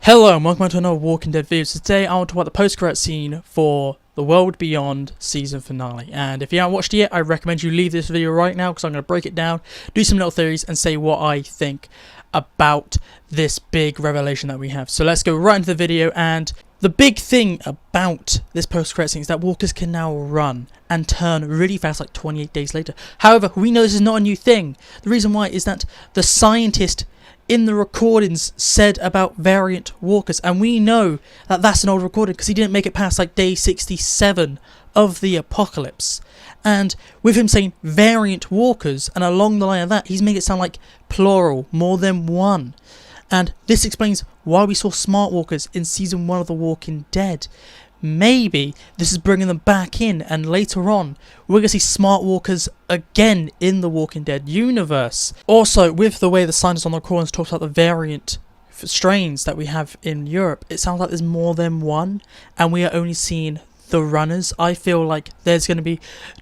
Hello and welcome to another Walking Dead video. So today I want to talk about the post-credit scene for The World Beyond season finale. And if you haven't watched it yet, I recommend you leave this video right now because I'm going to break it down, do some little theories and say what I think about this big revelation that we have. So let's go right into the video. And the big thing about this post-credit scene is that walkers can now run and turn really fast, like 28 days later. However, we know this is not a new thing. The reason why is that the scientist in the recordings said about variant walkers, and we know that that's an old recording because he didn't make it past like day 67 of the apocalypse. And with him saying variant walkers and along the line of that, he's made it sound like plural, more than one. And this explains why we saw smart walkers in season 1 of The Walking Dead. Maybe this is bringing them back in, and later on we're going to see smart walkers again in the Walking Dead universe. Also, with the way the scientists on the recordings talks about the variant strains that we have in Europe, it sounds like there's more than one and we are only seeing the runners. I feel like there's going to be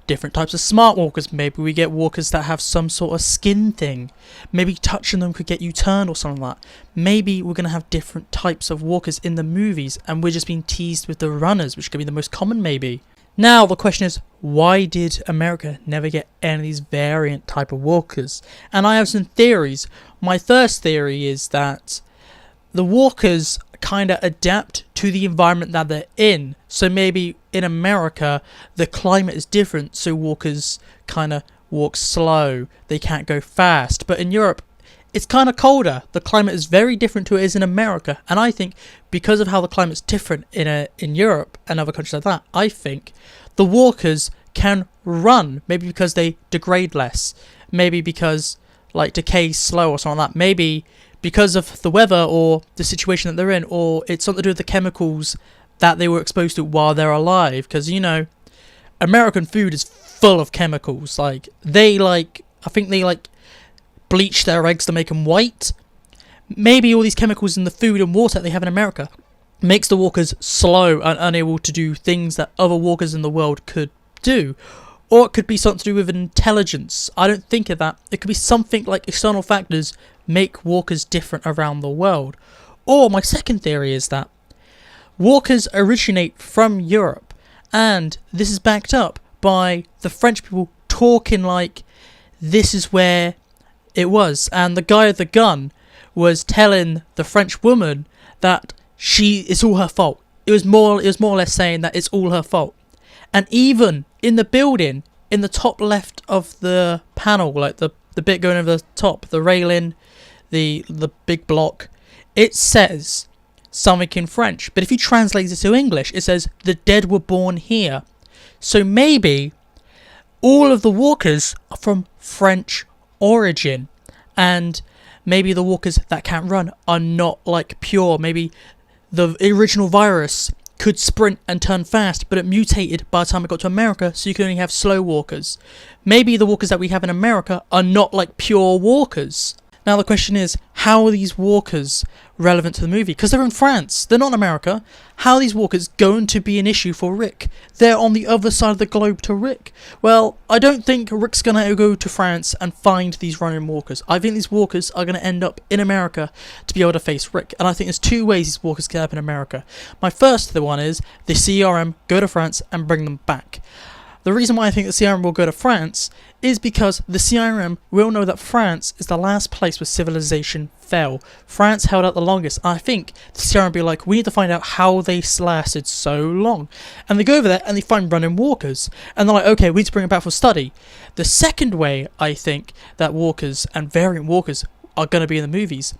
different types of smart walkers. Maybe we get walkers that have some sort of skin thing. Maybe touching them could get you turned or something like that. Maybe we're going to have different types of walkers in the movies and we're just being teased with the runners, which could be the most common maybe. Now the question is, why did America never get any of these variant type of walkers? And I have some theories. My first theory is that the walkers kind of adapt to the environment that they're in. So maybe in America the climate is different, so walkers kind of walk slow, they can't go fast. But in Europe it's kind of colder, the climate is very different to it is in America. And I think because of how the climate's different in Europe and other countries like that, I think the walkers can run, maybe because they degrade less, maybe because like decay slow or something like that, maybe because of the weather or the situation that they're in, or it's something to do with the chemicals that they were exposed to while they're alive. Because, you know, American food is full of chemicals. Like, I think they bleach their eggs to make them white. Maybe all these chemicals in the food and water that they have in America makes the walkers slow and unable to do things that other walkers in the world could do. Or it could be something to do with intelligence. I don't think of that. It could be something like external factors make walkers different around the world. Or my second theory is that walkers originate from Europe, and this is backed up by the French people talking like this is where it was, and the guy with the gun was telling the French woman that it's all her fault. It was more or less saying that it's all her fault. And even in the building, in the top left of the panel, like the bit going over the top, the railing, the big block, it says something in French. But if you translate it to English, it says the dead were born here. So maybe all of the walkers are from French origin, and maybe the walkers that can't run are not like pure. Maybe the original virus could sprint and turn fast, but it mutated by the time it got to America, so you can only have slow walkers. Maybe the walkers that we have in America are not like pure walkers. Now the question is, how are these walkers relevant to the movie? Because they're in France, they're not in America. How are these walkers going to be an issue for Rick? They're on the other side of the globe to Rick. Well, I don't think Rick's going to go to France and find these running walkers. I think these walkers are going to end up in America to be able to face Rick. And I think there's two ways these walkers get up in America. My first one is the CRM go to France and bring them back. The reason why I think the CRM will go to France is because the CRM will know that France is the last place where civilization fell. France held out the longest. I think the CRM will be like, we need to find out how they lasted so long. And they go over there and they find running walkers. And they're like, okay, we need to bring it back for study. The second way I think that walkers and variant walkers are going to be in the movies,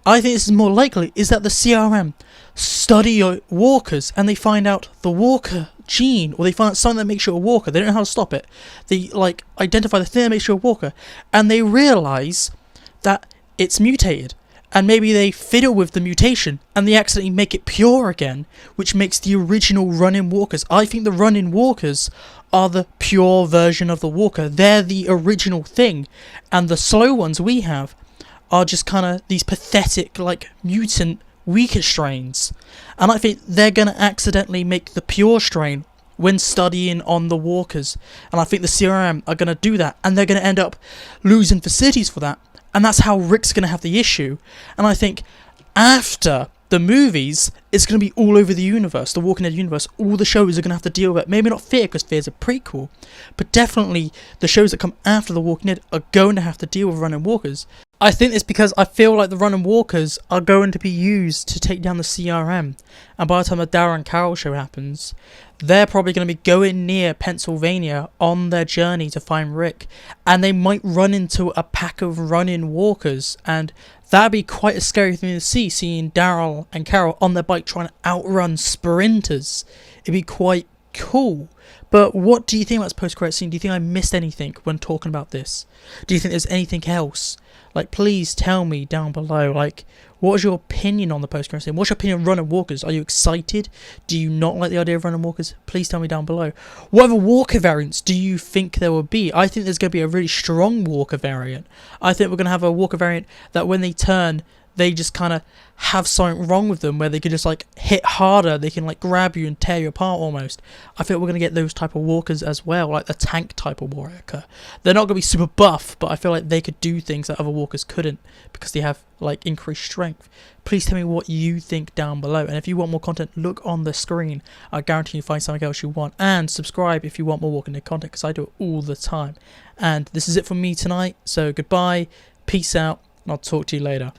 I think this is more likely, is that the CRM study walkers and they find out the walker gene, or they find out something that makes you a walker. They don't know how to stop it. They identify the thing that makes you a walker, and they realise that it's mutated. And maybe they fiddle with the mutation and they accidentally make it pure again, which makes the original running walkers. I think the running walkers are the pure version of the walker. They're the original thing, and the slow ones we have are just kind of these pathetic, like, mutant, weaker strains. And I think they're going to accidentally make the pure strain when studying on the walkers. And I think the CRM are going to do that, and they're going to end up losing facilities for that. And that's how Rick's going to have the issue. And I think after the movies, it's going to be all over the universe, the Walking Dead universe. All the shows are going to have to deal with it. Maybe not Fear, because Fear's a prequel, but definitely the shows that come after the Walking Dead are going to have to deal with running walkers. I think it's because I feel like the running walkers are going to be used to take down the CRM, and by the time the Daryl and Carol show happens, they're probably going to be going near Pennsylvania on their journey to find Rick, and they might run into a pack of running walkers, and that'd be quite a scary thing to see, seeing Daryl and Carol on their bike trying to outrun sprinters. It'd be quite cool. But what do you think about this post-credit scene? Do you think I missed anything when talking about this? Do you think there's anything else? Like, please tell me down below. Like, what is your opinion on the post-credit scene? What's your opinion on running walkers? Are you excited? Do you not like the idea of running walkers? Please tell me down below. What other walker variants do you think there will be? I think there's going to be a really strong walker variant. I think we're going to have a walker variant that when they turn, they just kind of have something wrong with them, where they can just like hit harder, they can like grab you and tear you apart almost. I think we're going to get those type of walkers as well, like the tank type of walker. They're not going to be super buff, but I feel like they could do things that other walkers couldn't, because they have like increased strength. Please tell me what you think down below, and if you want more content, look on the screen. I guarantee you find something else you want, and subscribe if you want more Walking Dead content, because I do it all the time. And this is it from me tonight, so goodbye, peace out, and I'll talk to you later.